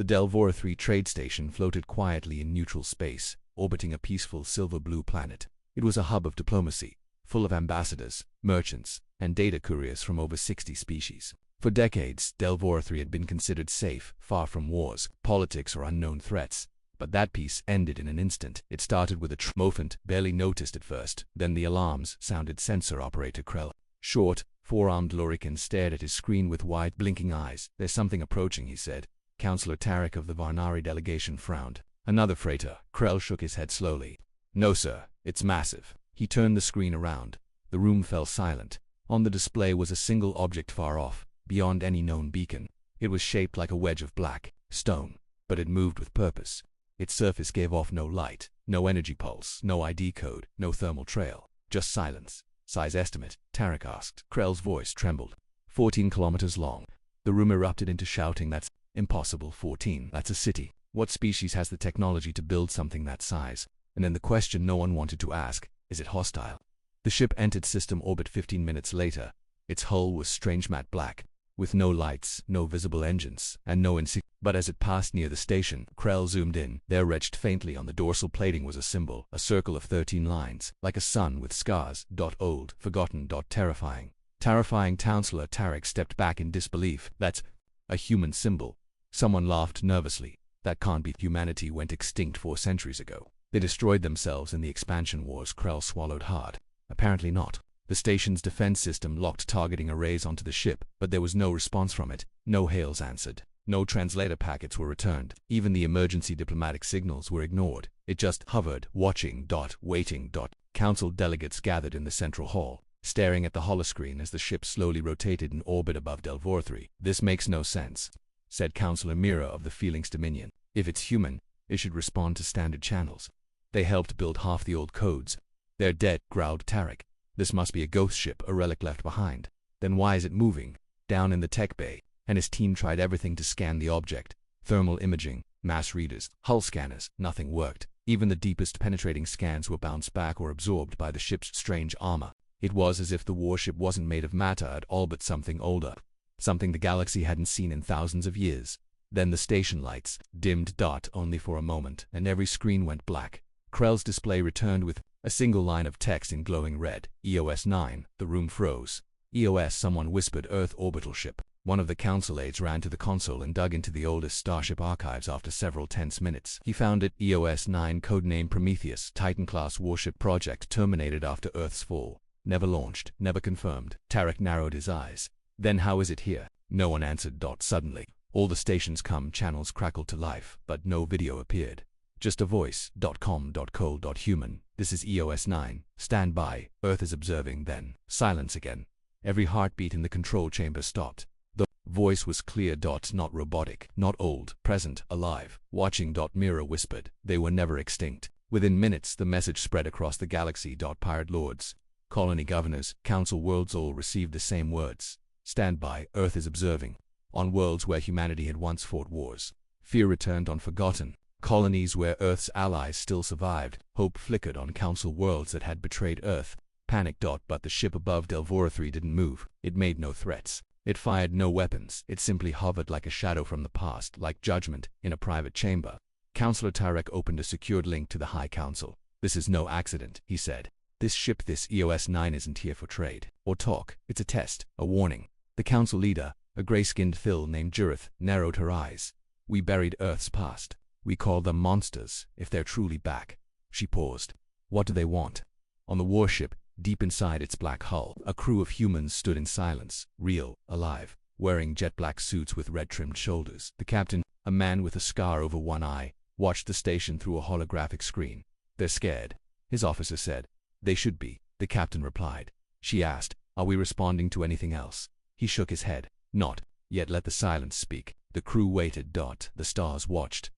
The Delvora 3 trade station floated quietly in neutral space, orbiting a peaceful silver-blue planet. It was a hub of diplomacy, full of ambassadors, merchants, and data couriers from over 60 species. For decades, Delvora 3 had been considered safe, far from wars, politics, or unknown threats. But that peace ended in an instant. It started with a Tromofant, barely noticed at first. Then the alarms sounded. Sensor operator Krell, short, four-armed Lorican, stared at his screen with wide, blinking eyes. "There's something approaching," he said. Counselor Tarek of the Varnari delegation frowned. "Another freighter." Krell shook his head slowly. "No, sir. It's massive." He turned the screen around. The room fell silent. On the display was a single object far off, beyond any known beacon. It was shaped like a wedge of black stone, but it moved with purpose. Its surface gave off no light, no energy pulse, no ID code, no thermal trail. Just silence. "Size estimate?" Tarek asked. Krell's voice trembled. 14 kilometers long. The room erupted into shouting. "That's impossible. 14. That's a city. What species has the technology to build something that size?" And then the question no one wanted to ask: is it hostile? The ship entered system orbit 15 minutes later. Its hull was strange matte black, with no lights, no visible engines, and no insignia. But as it passed near the station, Krell zoomed in. There, etched faintly on the dorsal plating, was a symbol, a circle of 13 lines, like a sun with scars. Old, forgotten, terrifying. Terrifying. Counselor Tarek stepped back in disbelief. "That's a human symbol." Someone laughed nervously. "That can't be. Humanity went extinct 4 centuries ago. They destroyed themselves in the expansion wars." Krell swallowed hard. "Apparently not." The station's defense system locked targeting arrays onto the ship, but there was no response from it. No hails answered. No translator packets were returned. Even the emergency diplomatic signals were ignored. It just hovered, watching. Waiting. Council delegates gathered in the central hall, staring at the holoscreen as the ship slowly rotated in orbit above Delvora 3. "This makes no sense," said Councilor Mira of the Felix Dominion. "If it's human, it should respond to standard channels. They helped build half the old codes." "They're dead," growled Tarek. "This must be a ghost ship, a relic left behind." "Then why is it moving?" Down in the tech bay, and his team tried everything to scan the object. Thermal imaging, mass readers, hull scanners. Nothing worked. Even the deepest penetrating scans were bounced back or absorbed by the ship's strange armor. It was as if the warship wasn't made of matter at all, but something older. Something the galaxy hadn't seen in thousands of years. Then the station lights dimmed. Only for a moment, and every screen went black. Krell's display returned with a single line of text in glowing red. "EOS 9. The room froze. "EOS," someone whispered. "Earth orbital ship." One of the council aides ran to the console and dug into the oldest Starship archives. After several tense minutes, he found it. "EOS 9, codename Prometheus, Titan-class warship, project terminated after Earth's fall. Never launched, never confirmed." Tarek narrowed his eyes. "Then how is it here?" No one answered. Suddenly, all the station's channels crackled to life, but no video appeared. Just a voice. .com.cold. "Human, this is EOS 9. Stand by. Earth is observing." Then silence again. Every heartbeat in the control chamber stopped. The voice was clear. Not robotic, not old, present, alive, watching. Mira whispered. "They were never extinct." Within minutes, the message spread across the galaxy. Pirate lords, colony governors, council worlds all received the same words. "Stand by. Earth is observing." On worlds where humanity had once fought wars, fear returned. On forgotten colonies where Earth's allies still survived, hope flickered. On council worlds that had betrayed Earth, panic. But the ship above Delvora 3 didn't move. It made no threats. It fired no weapons. It simply hovered like a shadow from the past, like judgment in a private chamber. Counselor Tarek opened a secured link to the High Council. "This is no accident," he said. "This ship, this EOS 9, isn't here for trade or talk. It's a test, a warning." The council leader, a gray-skinned Phil named Jurith, narrowed her eyes. "We buried Earth's past. We call them monsters, if they're truly back." She paused. "What do they want?" On the warship, deep inside its black hull, a crew of humans stood in silence, real, alive, wearing jet-black suits with red-trimmed shoulders. The captain, a man with a scar over one eye, watched the station through a holographic screen. "They're scared," his officer said. "They should be," the captain replied. She asked, "Are we responding to anything else?" He shook his head. "Not yet. Let the silence speak." The crew waited. The stars watched.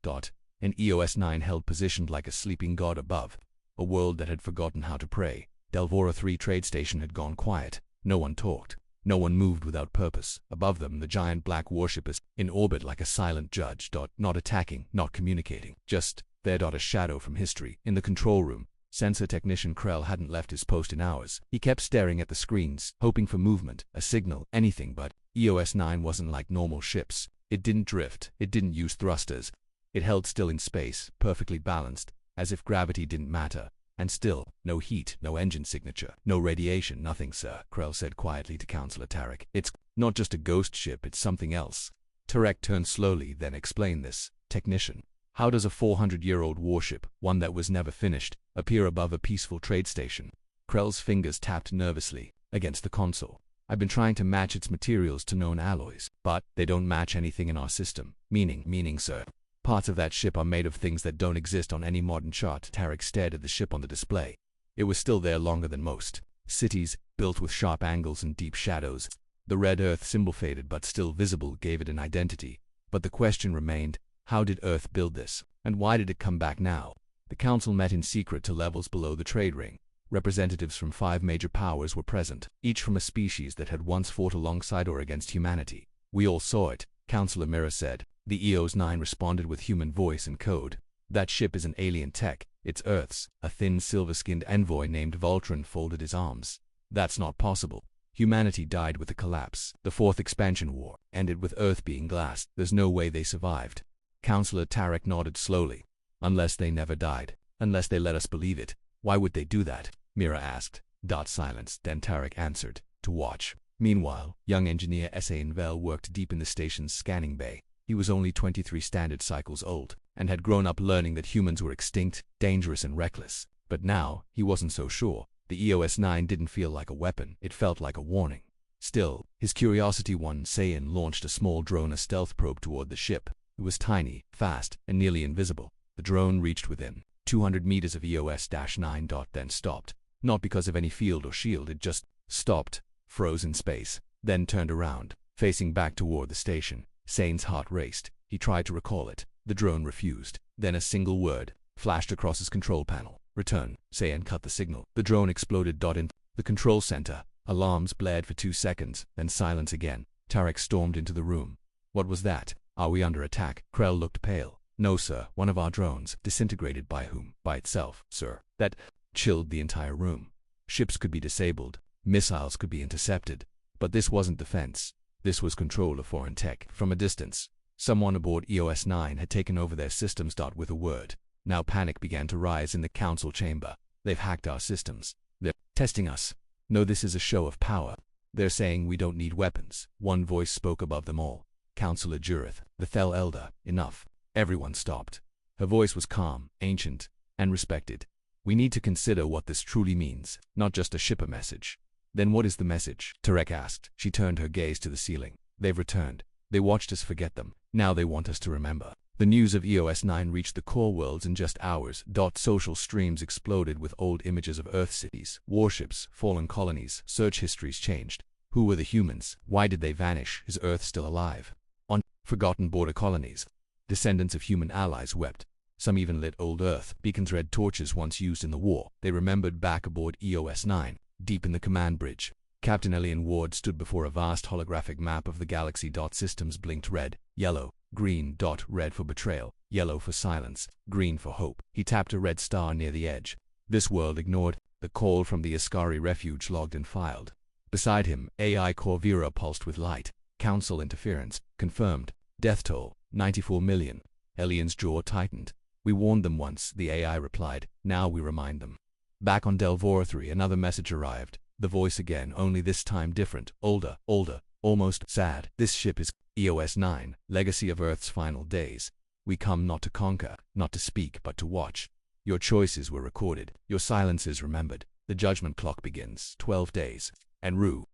And EOS 9 held positioned like a sleeping god above, a world that had forgotten how to pray. Delvora 3 trade station had gone quiet. No one talked. No one moved without purpose. Above them, the giant black warship is in orbit like a silent judge. Not attacking, not communicating. Just there. A shadow from history. In the control room, sensor technician Krell hadn't left his post in hours. He kept staring at the screens, hoping for movement, a signal, anything. But EOS 9 wasn't like normal ships. It didn't drift. It didn't use thrusters. It held still in space, perfectly balanced, as if gravity didn't matter. And still, no heat, no engine signature, no radiation, nothing, sir, Krell said quietly to Counselor Tarek. It's not just a ghost ship, it's something else. Tarek turned slowly, then explained this. Technician, how does a 400-year-old warship, one that was never finished, appear above a peaceful trade station? Krell's fingers tapped nervously against the console. I've been trying to match its materials to known alloys, but they don't match anything in our system. Meaning, sir. Parts of that ship are made of things that don't exist on any modern chart. Tarek stared at the ship on the display. It was still there longer than most. Cities, built with sharp angles and deep shadows. The red Earth symbol faded but still visible gave it an identity. But the question remained, how did Earth build this? And why did it come back now? The council met in secret to levels below the trade ring. Representatives from 5 major powers were present, each from a species that had once fought alongside or against humanity. We all saw it, Counselor Mira said. The EOS-9 responded with human voice and code. That ship is an alien tech. It's Earth's. A thin, silver-skinned envoy named Voltron folded his arms. That's not possible. Humanity died with the collapse. The 4th expansion war ended with Earth being glassed. There's no way they survived. Counselor Tarek nodded slowly. Unless they never died. Unless they let us believe it. Why would they do that? Mira asked. Silence. Then Tarek answered. To watch. Meanwhile, young engineer S.A. Invel worked deep in the station's scanning bay. He was only 23 standard cycles old, and had grown up learning that humans were extinct, dangerous and reckless. But now, he wasn't so sure. The EOS-9 didn't feel like a weapon, it felt like a warning. Still, his curiosity won. Saiyan launched a small drone, a stealth probe toward the ship. It was tiny, fast, and nearly invisible. The drone reached within 200 meters of EOS-9. Then stopped. Not because of any field or shield, it just stopped, froze in space, then turned around, facing back toward the station. Sane's heart raced. He tried to recall it. The drone refused. Then a single word flashed across his control panel. Return. Saiyan cut the signal. The drone exploded. In the control center, alarms blared for 2 seconds, then silence again. Tarek stormed into the room. What was that? Are we under attack? Krell looked pale. No, sir. One of our drones. Disintegrated by whom? By itself, sir. That chilled the entire room. Ships could be disabled. Missiles could be intercepted. But this wasn't defense. This was control of foreign tech. From a distance, someone aboard EOS-9 had taken over their systems. With a word. Now panic began to rise in the council chamber. They've hacked our systems. They're testing us. No, this is a show of power. They're saying we don't need weapons. One voice spoke above them all. Counselor Jurith, the Thel Elder. Enough. Everyone stopped. Her voice was calm, ancient, and respected. We need to consider what this truly means, not just a shipper message. Then what is the message? Tarek asked. She turned her gaze to the ceiling. They've returned. They watched us forget them. Now they want us to remember. The news of EOS-9 reached the core worlds in just hours. Social streams exploded with old images of Earth cities, warships, fallen colonies. Search histories changed. Who were the humans? Why did they vanish? Is Earth still alive? On forgotten border colonies, descendants of human allies wept. Some even lit old Earth beacons, red torches once used in the war. They remembered back aboard EOS-9. Deep in the command bridge, Captain Elian Ward stood before a vast holographic map of the galaxy. Systems blinked red, yellow, green. Red for betrayal, yellow for silence, green for hope. He tapped a red star near the edge. This world ignored. The call from the Ascari refuge logged and filed. Beside him, AI Corvira pulsed with light. Council interference, confirmed. Death toll, 94 million. Elian's jaw tightened. We warned them once, the AI replied. Now we remind them. Back on Delvora 3, another message arrived. The voice again, only this time different, older, almost sad. This ship is EOS-9, legacy of Earth's final days. We come not to conquer, not to speak, but to watch. Your choices were recorded, your silences remembered. The judgment clock begins, 12 days. En route.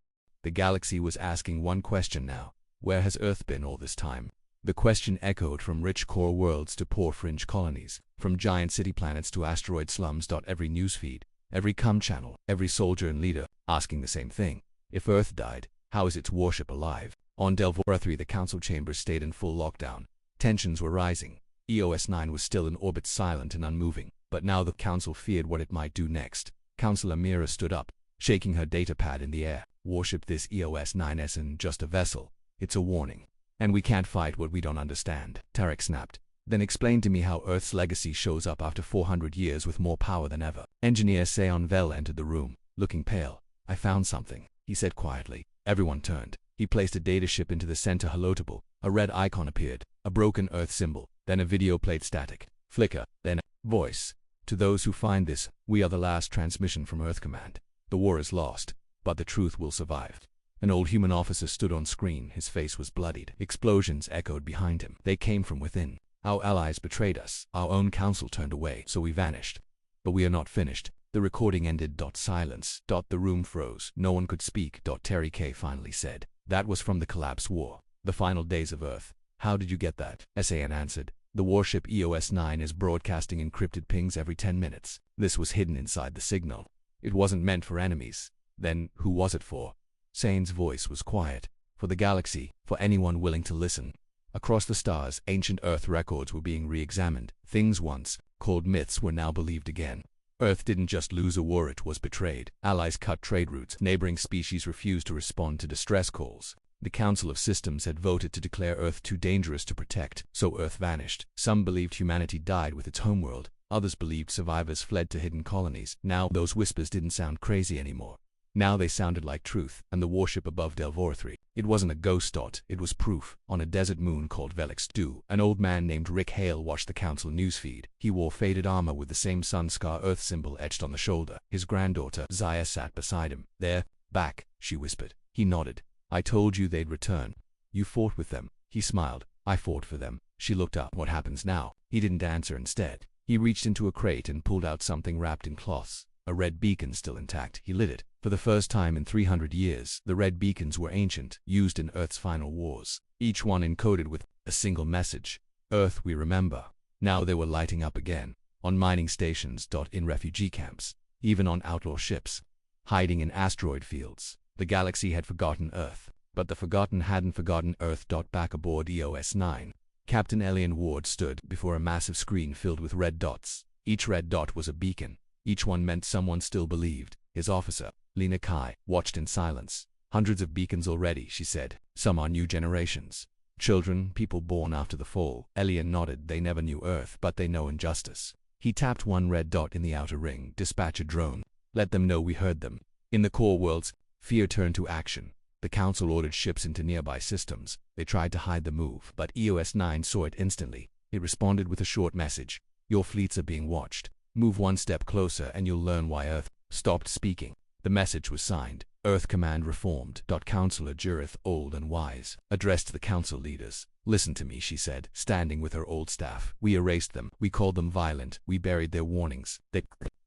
The galaxy was asking one question now. Where has Earth been all this time? The question echoed from rich core worlds to poor fringe colonies, from giant city planets to asteroid slums. Every newsfeed, every comm channel, every soldier and leader, asking the same thing. If Earth died, how is its warship alive? On Delvora 3, the council chambers stayed in full lockdown. Tensions were rising. EOS-9 was still in orbit, silent and unmoving. But now the council feared what it might do next. Counselor Mira stood up, shaking her datapad in the air. Warship, this EOS-9 isn't just a vessel. It's a warning. And we can't fight what we don't understand. Tarek snapped. Then explain to me how Earth's legacy shows up after 400 years with more power than ever. Engineer Seonvel entered the room, looking pale. I found something, he said quietly. Everyone turned. He placed a data ship into the center holotable, A red icon appeared, a broken Earth symbol, then a video played static. Flicker, then a voice. To those who find this, we are the last transmission from Earth Command. The war is lost, but the truth will survive. An old human officer stood on screen, his face was bloodied. Explosions echoed behind him. They came from within. Our allies betrayed us. Our own council turned away, so we vanished. But we are not finished. The recording ended. Silence. The room froze. No one could speak. Terry K finally said, "That was from the collapse war. The final days of Earth. How did you get that?" SAN answered, "The warship EOS-9 is broadcasting encrypted pings every 10 minutes. This was hidden inside the signal. It wasn't meant for enemies. Then, who was it for?" Sane's voice was quiet. "For the galaxy, for anyone willing to listen." Across the stars, ancient Earth records were being re-examined. Things once called myths were now believed again. Earth didn't just lose a war, it was betrayed. Allies cut trade routes. Neighboring species refused to respond to distress calls. The Council of Systems had voted to declare Earth too dangerous to protect, so Earth vanished. Some believed humanity died with its homeworld. Others believed survivors fled to hidden colonies. Now, those whispers didn't sound crazy anymore. Now they sounded like truth, and the warship above Delvor 3. It wasn't a ghost dot, it was proof. On a desert moon called Velix 2, an old man named Rick Hale watched the council newsfeed. He wore faded armor with the same sun scar Earth symbol etched on the shoulder. His granddaughter, Zaya, sat beside him. "They're back," she whispered. He nodded. "I told you they'd return." "You fought with them." He smiled. "I fought for them." She looked up. "What happens now?" He didn't answer. Instead, he reached into a crate and pulled out something wrapped in cloths. A red beacon still intact. He lit it. For the first time in 300 years, the red beacons were ancient, used in Earth's final wars. Each one encoded with a single message. "Earth, we remember." Now they were lighting up again. On mining stations. In refugee camps. Even on outlaw ships. Hiding in asteroid fields. The galaxy had forgotten Earth. But the forgotten hadn't forgotten Earth. Back aboard EOS-9. Captain Elian Ward stood before a massive screen filled with red dots. Each red dot was a beacon. Each one meant someone still believed. His officer, Lena Kai, watched in silence. "Hundreds of beacons already," she said. "Some are new generations. Children, people born after the fall." Elian nodded. "They never knew Earth, but they know injustice." He tapped one red dot in the outer ring. "Dispatch a drone. Let them know we heard them." In the core worlds, fear turned to action. The council ordered ships into nearby systems. They tried to hide the move, but EOS-9 saw it instantly. It responded with a short message. "Your fleets are being watched. Move one step closer and you'll learn why." Earth stopped speaking. The message was signed, "Earth Command Reformed." Counselor Jurith, old and wise, addressed the council leaders. "Listen to me," she said, standing with her old staff. "We erased them. We called them violent. We buried their warnings. They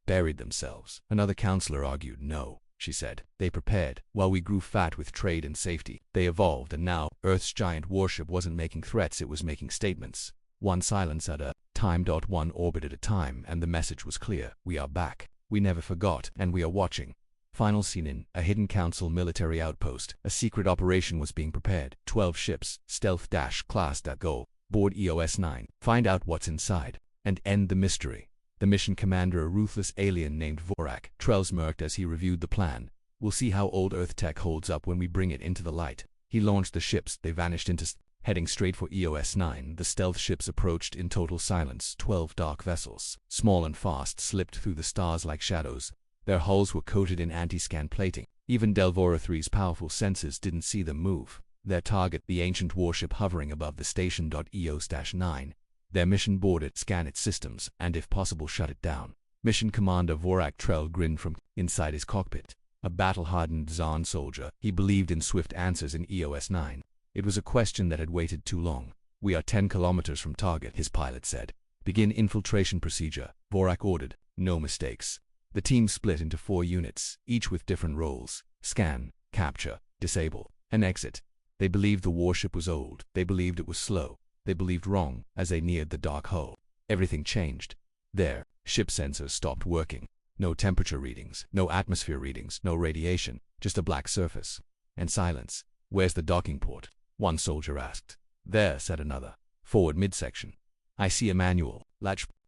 buried themselves." Another counselor argued. "No," she said. "They prepared. While we grew fat with trade and safety, they evolved, and now Earth's giant warship wasn't making threats, it was making statements. One silence at a time. One orbit at a time, and the message was clear. We are back. We never forgot, and we are watching." Final scene in a hidden council military outpost. A secret operation was being prepared. 12 ships, stealth-class go. Board EOS-9. Find out what's inside, and end the mystery. The mission commander, a ruthless alien named Vorak, Trell smirked as he reviewed the plan. "We'll see how old Earth tech holds up when we bring it into the light." He launched the ships. They vanished into heading straight for EOS-9. The stealth ships approached in total silence. 12 dark vessels, small and fast, slipped through the stars like shadows. Their hulls were coated in anti-scan plating. Even Delvora 3's powerful sensors didn't see them move. Their target, the ancient warship hovering above the station. EOS-9. Their mission: board it, scan its systems, and if possible shut it down. Mission Commander Vorak Trell grinned from inside his cockpit. A battle-hardened Zahn soldier, he believed in swift answers in EOS-9. It was a question that had waited too long. "We are 10 kilometers from target," his pilot said. "Begin infiltration procedure," Vorak ordered. No mistakes. The team split into 4 units, each with different roles: scan, capture, disable, and exit. They believed the warship was old. They believed it was slow. They believed wrong. As they neared the dark hull, everything changed. Their ship sensors stopped working. No temperature readings, no atmosphere readings, no radiation, just a black surface. And silence. "Where's the docking port?" one soldier asked. "There," said another. "Forward midsection." "I see a manual."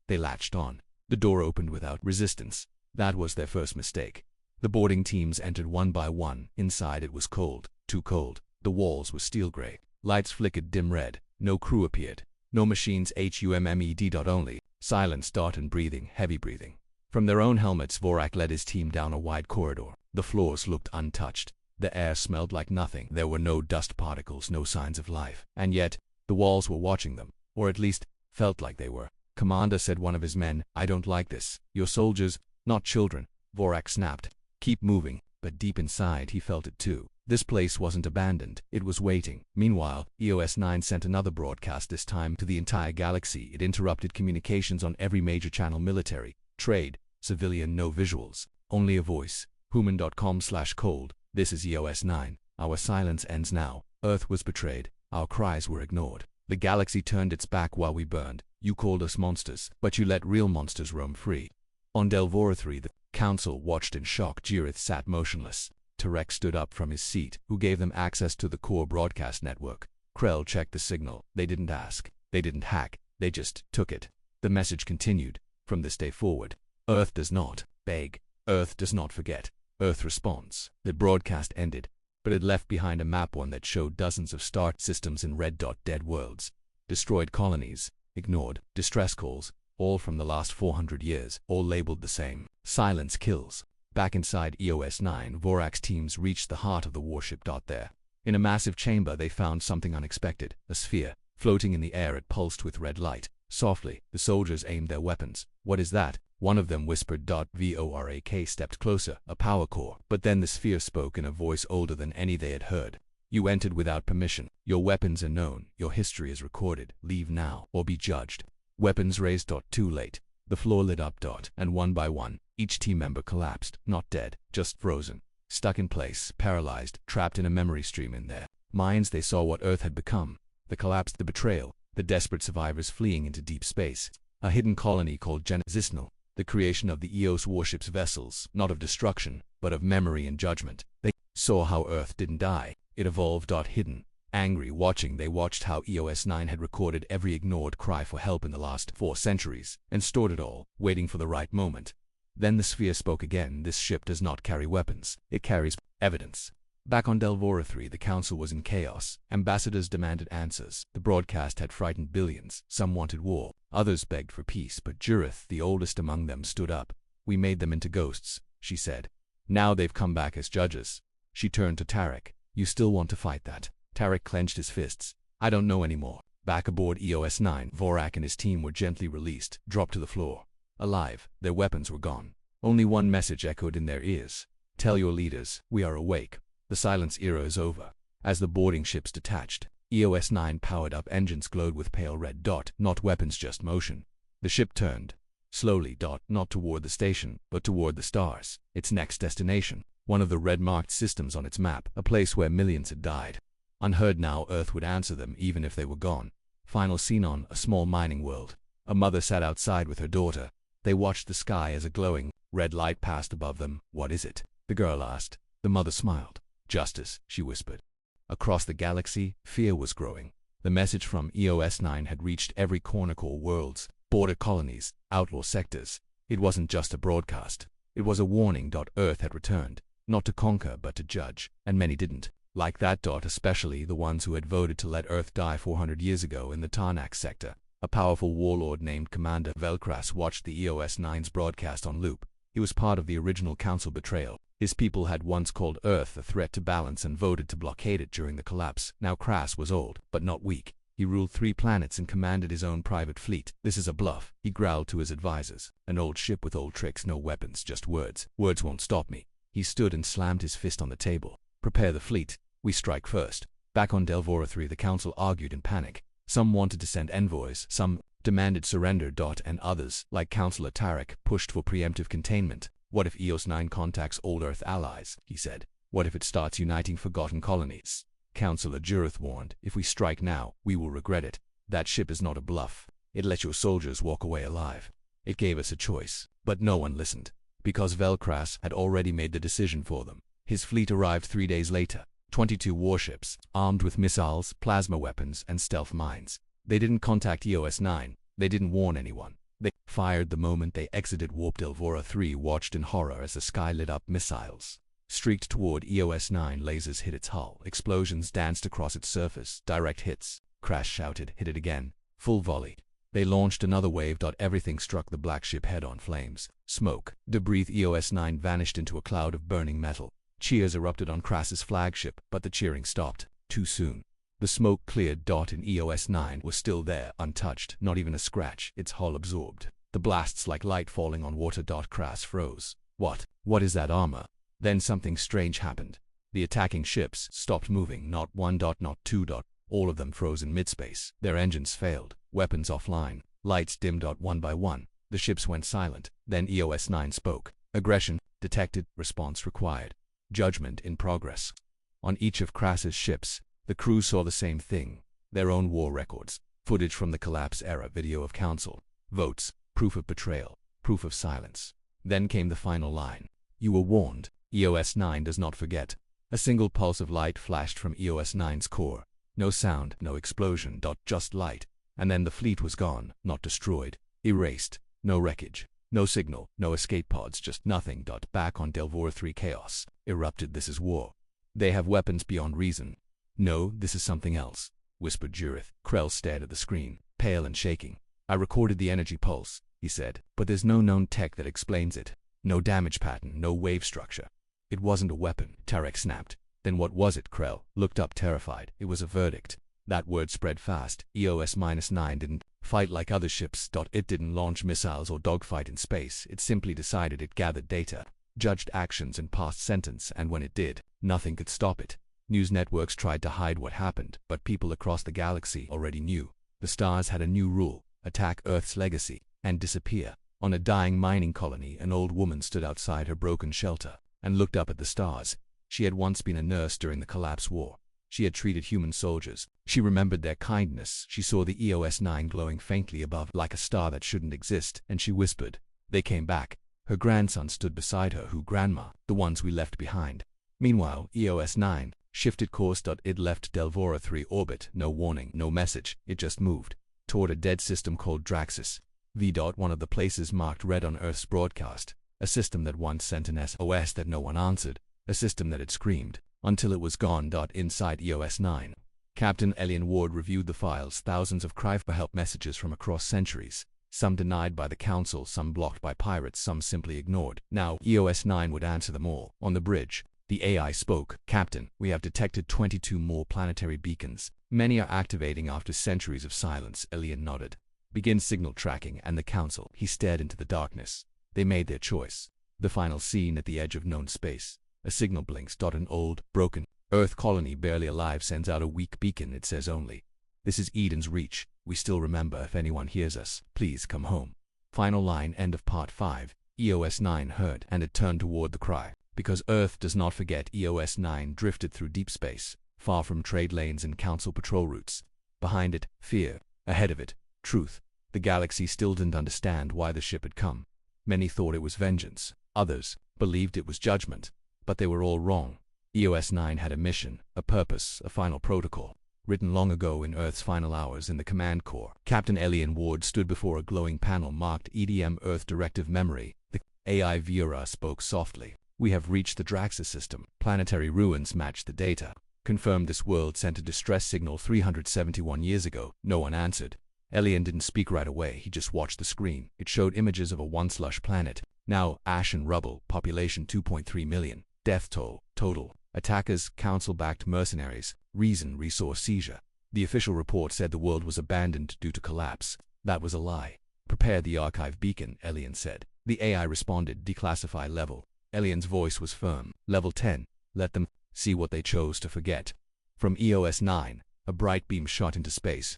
They latched on. The door opened without resistance. That was their first mistake. The boarding teams entered one by one. Inside it was cold, too cold. The walls were steel gray. Lights flickered dim red. No crew appeared. No machines. HUMMED. Only silence. And breathing, heavy breathing. From their own helmets, Vorak led his team down a wide corridor. The floors looked untouched. The air smelled like nothing. There were no dust particles, no signs of life. And yet, the walls were watching them, or at least felt like they were. "Commander," said one of his men, "I don't like this. Your soldiers, not children." Vorak snapped. "Keep moving." But deep inside he felt it too. This place wasn't abandoned, it was waiting. Meanwhile, EOS-9 sent another broadcast, this time to the entire galaxy. It interrupted communications on every major channel: military, trade, civilian, no visuals, only a voice. Human.com/cold. "This is EOS-9. Our silence ends now. Earth was betrayed. Our cries were ignored. The galaxy turned its back while we burned. You called us monsters, but you let real monsters roam free." On Delvora 3, the council watched in shock. Jirith sat motionless. Tarek stood up from his seat. "Who gave them access to the core broadcast network?" Krell checked the signal. "They didn't ask. They didn't hack. They just took it." The message continued. "From this day forward, Earth does not beg. Earth does not forget. Earth responds." The broadcast ended, but it left behind a map, one that showed dozens of star systems in red dot, dead worlds, destroyed colonies, ignored, distress calls, all from the last 400 years, all labeled the same. Silence kills. Back inside EOS-9, Vorak's teams reached the heart of the warship. There, in a massive chamber, they found something unexpected. A sphere, floating in the air. It pulsed with red light. Softly, the soldiers aimed their weapons. "What is that?" one of them whispered. Vorak stepped closer. "A power core." But then the sphere spoke in a voice older than any they had heard. "You entered without permission. Your weapons are known. Your history is recorded. Leave now, or be judged." Weapons raised. Too late. The floor lit up. And one by one, each team member collapsed. Not dead, just frozen. Stuck in place, paralyzed, trapped in a memory stream. In their minds they saw what Earth had become. The collapse, the betrayal, the desperate survivors fleeing into deep space. A hidden colony called Zisnal, the creation of the EOS warship's vessels, not of destruction, but of memory and judgment. They saw how Earth didn't die. It evolved. Hidden. Angry, watching, they watched how EOS-9 had recorded every ignored cry for help in the last 4 centuries, and stored it all, waiting for the right moment. Then the sphere spoke again. "This ship does not carry weapons. It carries evidence." Back on Delvora 3, the council was in chaos. Ambassadors demanded answers. The broadcast had frightened billions. Some wanted war. Others begged for peace. But Jirith, the oldest among them, stood up. "We made them into ghosts," she said. "Now they've come back as judges." She turned to Tarek. "You still want to fight that?" Tarek clenched his fists. "I don't know anymore." Back aboard EOS-9, Vorak and his team were gently released, dropped to the floor. Alive, their weapons were gone. Only one message echoed in their ears. "Tell your leaders, we are awake. The silence era is over." As the boarding ships detached, EOS-9 powered up. Engines glowed with pale red. Not weapons, just motion. The ship turned. Slowly. Not toward the station, but toward the stars. Its next destination. One of the red-marked systems on its map. A place where millions had died. Unheard now, Earth would answer them even if they were gone. Final scene on a small mining world. A mother sat outside with her daughter. They watched the sky as a glowing, red light passed above them. "What is it?" the girl asked. The mother smiled. "Justice," she whispered. Across the galaxy, fear was growing. The message from EOS-9 had reached every corner: core worlds, border colonies, outlaw sectors. It wasn't just a broadcast. It was a warning. Earth had returned, not to conquer but to judge, and many didn't. Like that. Especially the ones who had voted to let Earth die 400 years ago in the Tarnak sector. A powerful warlord named Commander Velkras watched the EOS-9's broadcast on loop. He was part of the original council betrayal. His people had once called Earth a threat to balance and voted to blockade it during the collapse. Now Kras was old, but not weak. He ruled 3 planets and commanded his own private fleet. "This is a bluff," he growled to his advisors. "An old ship with old tricks, no weapons, just words. Words won't stop me." He stood and slammed his fist on the table. "Prepare the fleet. We strike first." Back on Delvora 3, the council argued in panic. Some wanted to send envoys, some demanded surrender. And others, like Councillor Tarek, pushed for preemptive containment. "What if EOS-9 contacts old Earth allies?" he said. "What if it starts uniting forgotten colonies?" Councillor Jirith warned, "If we strike now, we will regret it. That ship is not a bluff. It let your soldiers walk away alive. It gave us a choice." But no one listened, because Velkras had already made the decision for them. His fleet arrived 3 days later. 22 warships, armed with missiles, plasma weapons, and stealth mines. They didn't contact EOS-9. They didn't warn anyone. They fired the moment they exited warp. Delvora 3 watched in horror as the sky lit up. Missiles streaked toward EOS-9. Lasers hit its hull. Explosions danced across its surface. Direct hits. Crash shouted, "Hit it again." Full volley. They launched another wave. Everything struck the black ship head on. Flames, smoke, debris. EOS-9 vanished into a cloud of burning metal. Cheers erupted on Krass's flagship, but the cheering stopped too soon. The smoke-cleared dot in EOS-9 was still there, untouched, not even a scratch, its hull absorbed. The blasts like light falling on water. Krass froze. What is that armor? Then something strange happened. The attacking ships stopped moving, not one, not two. All of them froze in midspace. Their engines failed, weapons offline, lights dimmed. One by one, the ships went silent. Then EOS-9 spoke. Aggression detected, response required. Judgment in progress. On each of Krass's ships, the crew saw the same thing. Their own war records, footage from the collapse era, video of council, votes, proof of betrayal, proof of silence. Then came the final line. You were warned. EOS-9 does not forget. A single pulse of light flashed from EOS-9's core. No sound, no explosion. Just light. And then the fleet was gone, not destroyed, erased. No wreckage, no signal, no escape pods, just nothing. Back on Delvora 3, chaos erupted. This is war. They have weapons beyond reason. No, this is something else, whispered Jurith. Krell stared at the screen, pale and shaking. I recorded the energy pulse, he said, but there's no known tech that explains it. No damage pattern, no wave structure. It wasn't a weapon, Tarek snapped. Then what was it? Krell looked up terrified. It was a verdict. That word spread fast. EOS-9 didn't fight like other ships. It didn't launch missiles or dogfight in space. It simply decided. It gathered data, judged actions and passed sentence, and when it did, nothing could stop it. News networks tried to hide what happened, but people across the galaxy already knew. The stars had a new rule: attack Earth's legacy and disappear. On a dying mining colony, an old woman stood outside her broken shelter and looked up at the stars. She had once been a nurse during the collapse war. She had treated human soldiers. She remembered their kindness. She saw the EOS-9 glowing faintly above like a star that shouldn't exist, and she whispered, "They came back." Her grandson stood beside her. "Who, Grandma?" "The ones we left behind." Meanwhile, EOS-9 shifted course. It left Delvora 3 orbit. No warning, no message. It just moved toward a dead system called Draxus V. One of the places marked red on Earth's broadcast. A system that once sent an SOS that no one answered. A system that had screamed until it was gone. Inside EOS-9, Captain Elian Ward reviewed the files. Thousands of cry for help messages from across centuries. Some denied by the Council, some blocked by pirates, some simply ignored. Now, EOS-9 would answer them all. On the bridge, the AI spoke. "Captain, we have detected 22 more planetary beacons. Many are activating after centuries of silence." Elian nodded. "Begin signal tracking." And the Council. He stared into the darkness. They made their choice. The final scene at the edge of known space. A signal blinks. An old, broken Earth colony barely alive sends out a weak beacon. It says only, "This is Eden's Reach. We still remember. If anyone hears us, please come home." Final line. End of part 5. EOS-9 heard, and it turned toward the cry. Because Earth does not forget, EOS-9 drifted through deep space, far from trade lanes and Council patrol routes. Behind it, fear. Ahead of it, truth. The galaxy still didn't understand why the ship had come. Many thought it was vengeance. Others believed it was judgment. But they were all wrong. EOS-9 had a mission, a purpose, a final protocol, written long ago in Earth's final hours in the command core. Captain Elian Ward stood before a glowing panel marked EDM Earth Directive Memory. The AI Viera spoke softly. "We have reached the Draxus system. Planetary ruins match the data. Confirmed this world sent a distress signal 371 years ago." No one answered. Elian didn't speak right away. He just watched the screen. It showed images of a once lush planet. Now ash and rubble. Population 2.3 million. Death toll, total. Attackers, Council-backed mercenaries. Reason, resource seizure. The official report said the world was abandoned due to collapse. That was a lie. "Prepare the archive beacon," Elian said. The AI responded. "Declassify level." Elian's voice was firm. "Level 10. Let them see what they chose to forget." From EOS-9, a bright beam shot into space.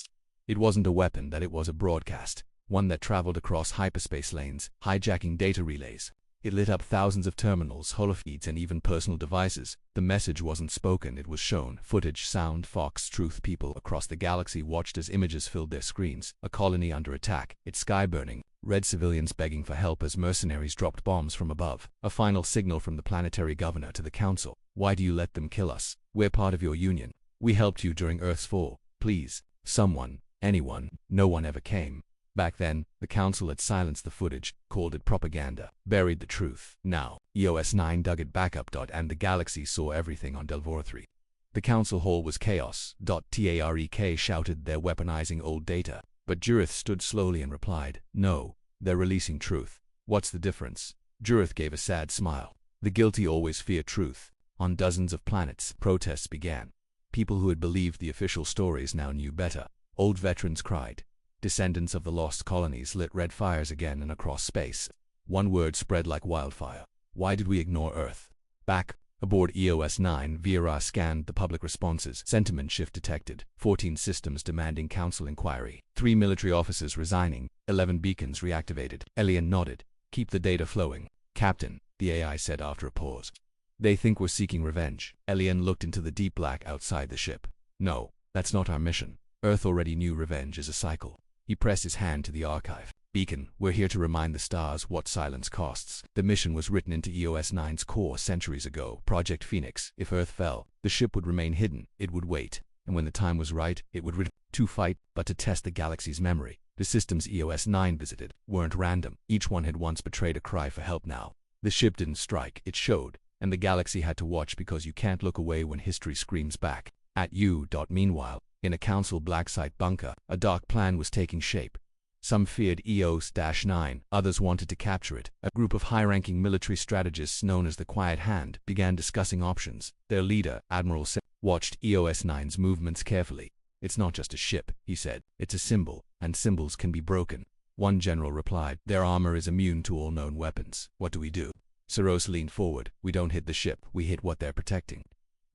It wasn't a weapon. It was a broadcast. One that traveled across hyperspace lanes, hijacking data relays. It lit up thousands of terminals, holofeeds, and even personal devices. The message wasn't spoken, it was shown. Footage, sound, Fox, truth. People across the galaxy watched as images filled their screens. A colony under attack, its sky burning. Red civilians begging for help as mercenaries dropped bombs from above. A final signal from the planetary governor to the Council. "Why do you let them kill us? We're part of your union. We helped you during Earth's fall. Please, someone, anyone." No one ever came. Back then, the Council had silenced the footage, called it propaganda, buried the truth. Now, EOS-9 dug it back up. And the galaxy saw everything on Delvora 3. The Council hall was chaos. Tarek shouted, "They're weaponizing old data." But Jurith stood slowly and replied, "No, they're releasing truth." "What's the difference?" Jurith gave a sad smile. "The guilty always fear truth. on dozens of planets. Protests began. People who had believed the official stories now knew better. Old veterans cried. Descendants of the lost colonies lit red fires again and across space. One word spread like wildfire. Why did we ignore Earth? Back aboard EOS 9, Vera scanned the public responses. Sentiment shift detected. 14 systems demanding council inquiry. 3 military officers resigning. 11 beacons reactivated. Elian nodded. Keep the data flowing. Captain, the AI said after a pause. They think we're seeking revenge. Elian looked into the deep black outside the ship. No, that's not our mission. Earth already knew revenge is a cycle. He pressed his hand to the archive. Beacon, we're here to remind the stars what silence costs. The mission was written into EOS 9's core centuries ago. Project Phoenix. If Earth fell, the ship would remain hidden. It would wait. And when the time was right, it would return to fight, but to test the galaxy's memory. The systems EOS 9 visited weren't random. Each one had once betrayed a cry for help now. The ship didn't strike, it showed. And the galaxy had to watch because you can't look away when history screams back at you. Meanwhile, in a council black site bunker, a dark plan was taking shape. Some feared EOS-9, others wanted to capture it. A group of high-ranking military strategists known as the Quiet Hand began discussing options. Their leader, Admiral Se, watched EOS-9's movements carefully. It's not just a ship, he said. It's a symbol, and symbols can be broken. One general replied, their armor is immune to all known weapons. What do we do? Saros leaned forward. We don't hit the ship, we hit what they're protecting.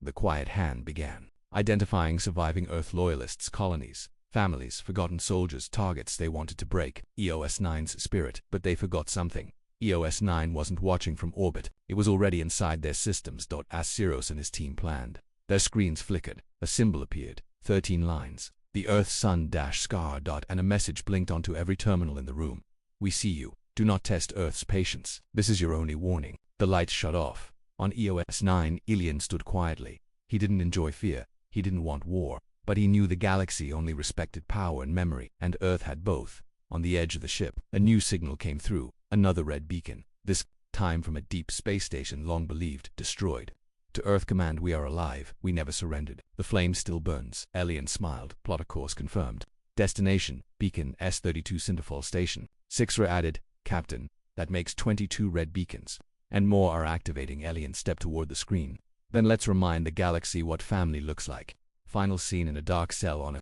The Quiet Hand began. Identifying surviving Earth loyalists, colonies, families, forgotten soldiers, targets they wanted to break. EOS 9's spirit, but they forgot something. EOS 9 wasn't watching from orbit. It was already inside their systems. As Saros and his team planned. Their screens flickered. A symbol appeared. 13 lines. The Earth Sun-Scar. And a message blinked onto every terminal in the room. We see you. Do not test Earth's patience. This is your only warning. The lights shut off. On EOS 9, Elian stood quietly. He didn't enjoy fear. He didn't want war. But he knew the galaxy only respected power and memory, and Earth had both. On the edge of the ship, a new signal came through, another red beacon, this time from a deep space station long believed destroyed. To Earth Command, we are alive, we never surrendered. The flame still burns. Elian smiled. Plotter course confirmed. Destination, beacon S32 Cinderfall Station. 6 were added. Captain, that makes 22 red beacons. And more are activating. Elian stepped toward the screen. Then let's remind the galaxy what family looks like. Final scene in a dark cell on a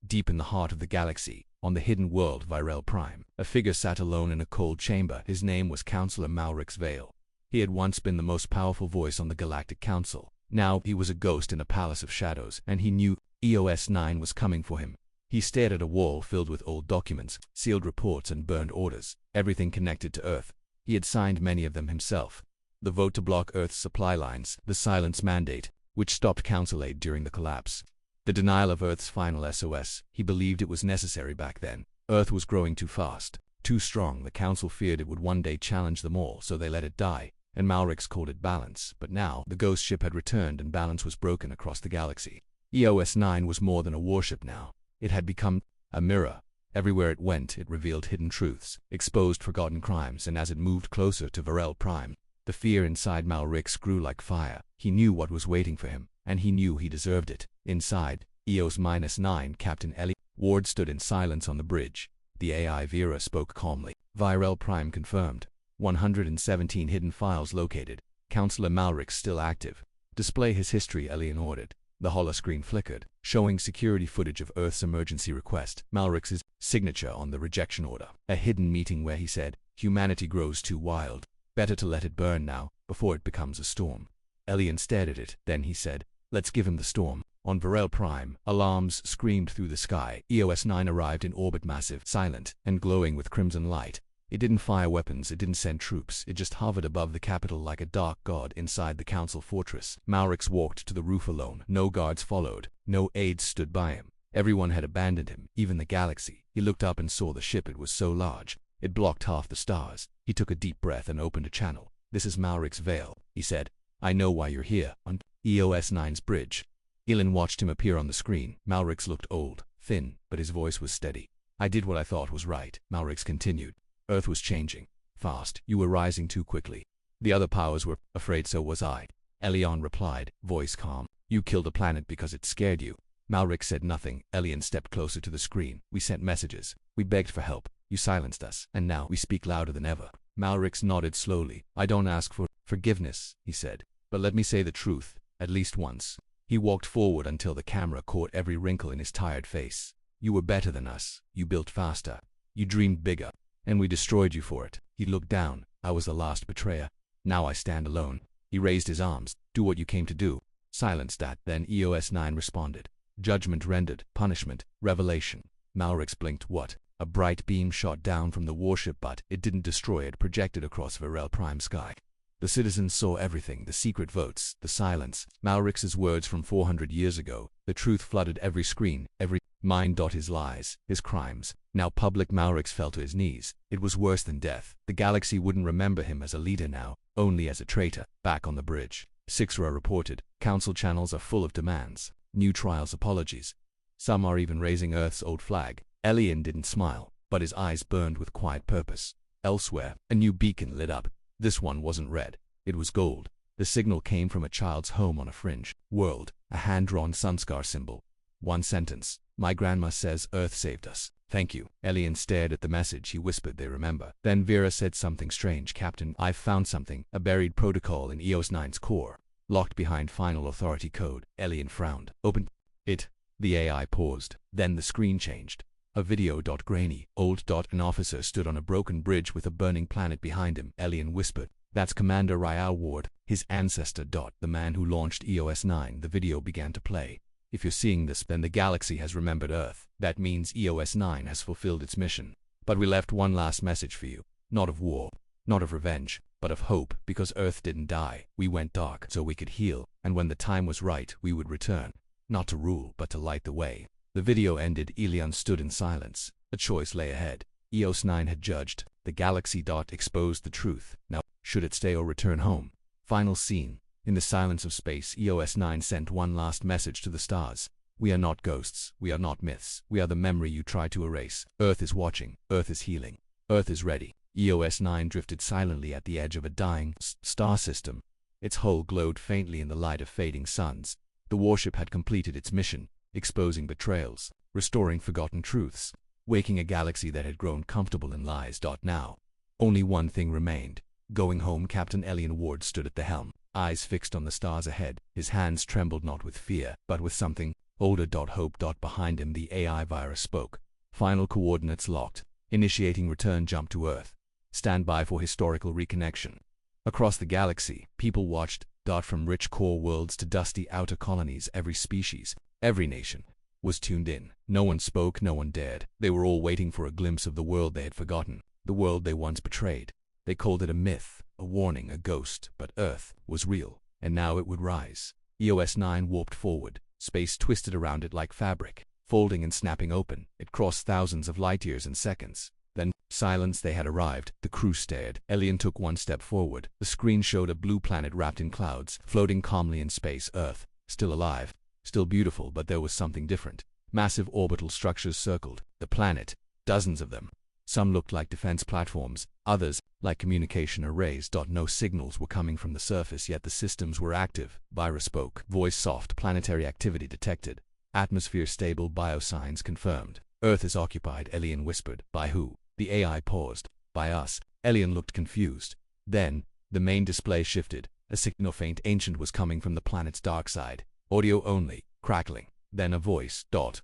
deep in the heart of the galaxy, on the hidden world Virel Prime. A figure sat alone in a cold chamber. His name was Counselor Malrix Vale. He had once been the most powerful voice on the Galactic Council. Now he was a ghost in a palace of shadows, and he knew EOS 9 was coming for him. He stared at a wall filled with old documents, sealed reports and burned orders, everything connected to Earth. He had signed many of them himself. The vote to block Earth's supply lines, the silence mandate, which stopped Council aid during the collapse. The denial of Earth's final SOS. He believed it was necessary back then. Earth was growing too fast, too strong. The Council feared it would one day challenge them all, so they let it die, and Malrix called it balance. But now, the ghost ship had returned and balance was broken across the galaxy. EOS 9 was more than a warship now. It had become a mirror. Everywhere it went, it revealed hidden truths, exposed forgotten crimes, and as it moved closer to Virel Prime, the fear inside Malrix grew like fire. He knew what was waiting for him, and he knew he deserved it. Inside, EOS-9, Captain Ellie Ward stood in silence on the bridge. The AI Vera spoke calmly. Virel Prime confirmed. 117 hidden files located. Counselor Malrix still active. Display his history, Elian ordered. The holoscreen flickered, showing security footage of Earth's emergency request. Malrix's signature on the rejection order. A hidden meeting where he said, humanity grows too wild. Better to let it burn now, before it becomes a storm. Elian stared at it. Then he said, let's give him the storm. On Virel Prime, alarms screamed through the sky. EOS 9 arrived in orbit, massive, silent, and glowing with crimson light. It didn't fire weapons, it didn't send troops, it just hovered above the capital like a dark god inside the council fortress. Malrix walked to the roof alone. No guards followed, no aides stood by him. Everyone had abandoned him, even the galaxy. He looked up and saw the ship. It was so large, it blocked half the stars. He took a deep breath and opened a channel. This is Malrix Vale, he said. I know why you're here, on EOS 9's bridge. Elian watched him appear on the screen. Malrix looked old, thin, but his voice was steady. I did what I thought was right, Malrix continued. Earth was changing. Fast. You were rising too quickly. The other powers were afraid, so was I. Elian replied, voice calm. You killed a planet because it scared you. Malrix said nothing. Elian stepped closer to the screen. We sent messages. We begged for help. You silenced us. And now we speak louder than ever. Malrix nodded slowly. I don't ask for forgiveness, he said. But let me say the truth, at least once. He walked forward until the camera caught every wrinkle in his tired face. You were better than us. You built faster. You dreamed bigger. And we destroyed you for it. He looked down. I was the last betrayer. Now I stand alone. He raised his arms. Do what you came to do. Silence that. Then EOS-9 responded. Judgment rendered. Punishment. Revelation. Malrix blinked. What? A bright beam shot down from the warship, but it didn't destroy it, projected across Varel Prime sky. The citizens saw everything, the secret votes, the silence, Malrix's words from 400 years ago. The truth flooded every screen, every mind. His lies, his crimes. Now public. Malrix fell to his knees. It was worse than death. The galaxy wouldn't remember him as a leader now, only as a traitor. Back on the bridge, Sixra reported, council channels are full of demands, new trials, apologies. Some are even raising Earth's old flag. Elian didn't smile, but his eyes burned with quiet purpose. Elsewhere, a new beacon lit up. This one wasn't red. It was gold. The signal came from a child's home on a fringe world, a hand-drawn Sunscar symbol. One sentence. My grandma says Earth saved us. Thank you. Elian stared at the message. He whispered, they remember. Then Vera said something strange. Captain, I've found something. A buried protocol in EOS-9's core. Locked behind final authority code. Elian frowned. Open it. The AI paused. Then the screen changed. A video. Grainy, old. An officer stood on a broken bridge with a burning planet behind him. Elian whispered, that's Commander Rael Ward, his ancestor. The man who launched EOS-9. The video began to play. If you're seeing this, then the galaxy has remembered Earth. That means EOS-9 has fulfilled its mission. But we left one last message for you. Not of war, not of revenge, but of hope, because Earth didn't die. We went dark so we could heal, and when the time was right, we would return. Not to rule, but to light the way. The video ended. Elian stood in silence. A choice lay ahead. EOS-9 had judged. The galaxy. Exposed the truth. Now, should it stay or return home? Final scene. In the silence of space, EOS-9 sent one last message to the stars. We are not ghosts. We are not myths. We are the memory you tried to erase. Earth is watching. Earth is healing. Earth is ready. EOS-9 drifted silently at the edge of a dying star system. Its hull glowed faintly in the light of fading suns. The warship had completed its mission, exposing betrayals, restoring forgotten truths, waking a galaxy that had grown comfortable in lies. Now, only one thing remained. Going home. Captain Elian Ward stood at the helm, eyes fixed on the stars ahead. His hands trembled not with fear, but with something older. Hope. Behind him, the AI virus spoke. Final coordinates locked. Initiating return. Jump to Earth. Stand by for historical reconnection. Across the galaxy, people watched. From rich core worlds to dusty outer colonies, every species, every nation, was tuned in. No one spoke, no one dared. They were all waiting for a glimpse of the world they had forgotten, the world they once betrayed. They called it a myth, a warning, a ghost, but Earth was real, and now it would rise. EOS-9 warped forward. Space twisted around it like fabric, folding and snapping open. It crossed thousands of light years in seconds. Then, silence. They had arrived. The crew stared. Elian took one step forward. The screen showed a blue planet wrapped in clouds, floating calmly in space. Earth, still alive, still beautiful, but there was something different. Massive orbital structures circled the planet, dozens of them. Some looked like defense platforms, others like communication arrays. No signals were coming from the surface, yet the systems were active. Vira spoke. Voice soft. Planetary activity detected. Atmosphere stable. Biosigns confirmed. Earth is occupied. Elian whispered. By who? The AI paused. By us. Elian looked confused. Then, the main display shifted. A signal faint ancient was coming from the planet's dark side. Audio only. Crackling. Then a voice.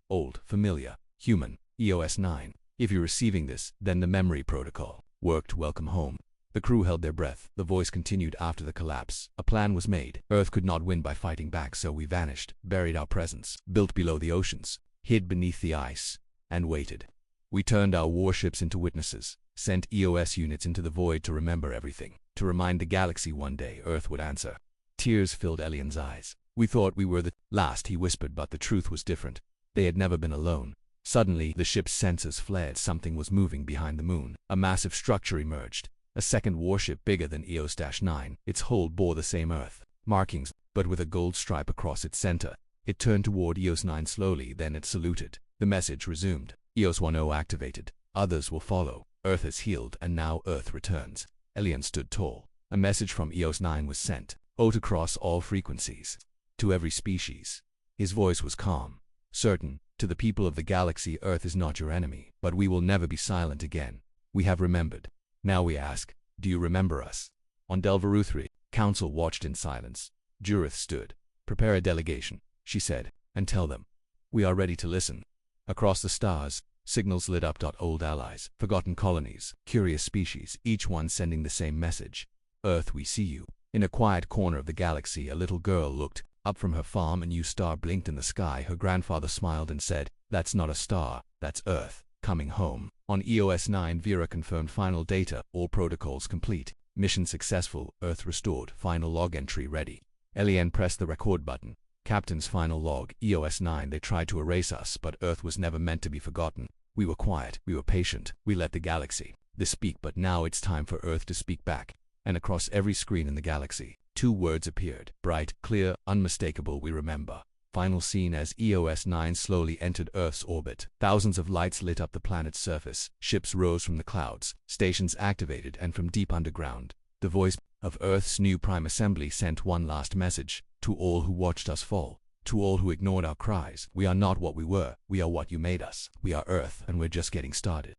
Old, familiar, human. EOS-9. If you're receiving this, then the memory protocol worked. Welcome home. The crew held their breath. The voice continued. After the collapse, a plan was made. Earth could not win by fighting back, so we vanished, buried our presence, built below the oceans, hid beneath the ice, and waited. We turned our warships into witnesses, sent EOS units into the void to remember everything, to remind the galaxy one day Earth would answer. Tears filled Elian's eyes. We thought we were the last, he whispered, but the truth was different. They had never been alone. Suddenly, the ship's sensors flared. Something was moving behind the moon. A massive structure emerged. A second warship bigger than EOS-9. Its hull bore the same Earth markings, but with a gold stripe across its center. It turned toward EOS-9 slowly, then it saluted. The message resumed. EOS-10 activated. Others will follow. Earth has healed, and now Earth returns. Elian stood tall. A message from EOS-9 was sent. Out across all frequencies. To every species. His voice was calm, certain. To the people of the galaxy, Earth is not your enemy, but we will never be silent again. We have remembered. Now we ask, do you remember us? On Delvaruthri, Council watched in silence. Judith stood. "Prepare a delegation," she said, "and tell them. We are ready to listen." Across the stars, signals lit up. Old allies, forgotten colonies, curious species, each one sending the same message. "Earth, we see you." In a quiet corner of the galaxy, a little girl looked up from her farm. A new star blinked in the sky. Her grandfather smiled and said, "That's not a star, that's Earth, coming home." On EOS 9, Vera confirmed final data, all protocols complete. Mission successful, Earth restored, final log entry ready. Eliane pressed the record button. Captain's final log, EOS 9. They tried to erase us, but Earth was never meant to be forgotten. We were quiet, we were patient, we let the galaxy speak, but now it's time for Earth to speak back. And across every screen in the galaxy, 2 words appeared, bright, clear, unmistakable: we remember. Final scene as EOS 9 slowly entered Earth's orbit. Thousands of lights lit up the planet's surface. Ships rose from the clouds, stations activated, and from deep underground, the voice of Earth's new Prime Assembly sent one last message: to all who watched us fall, to all who ignored our cries, we are not what we were, we are what you made us. We are Earth, and we're just getting started.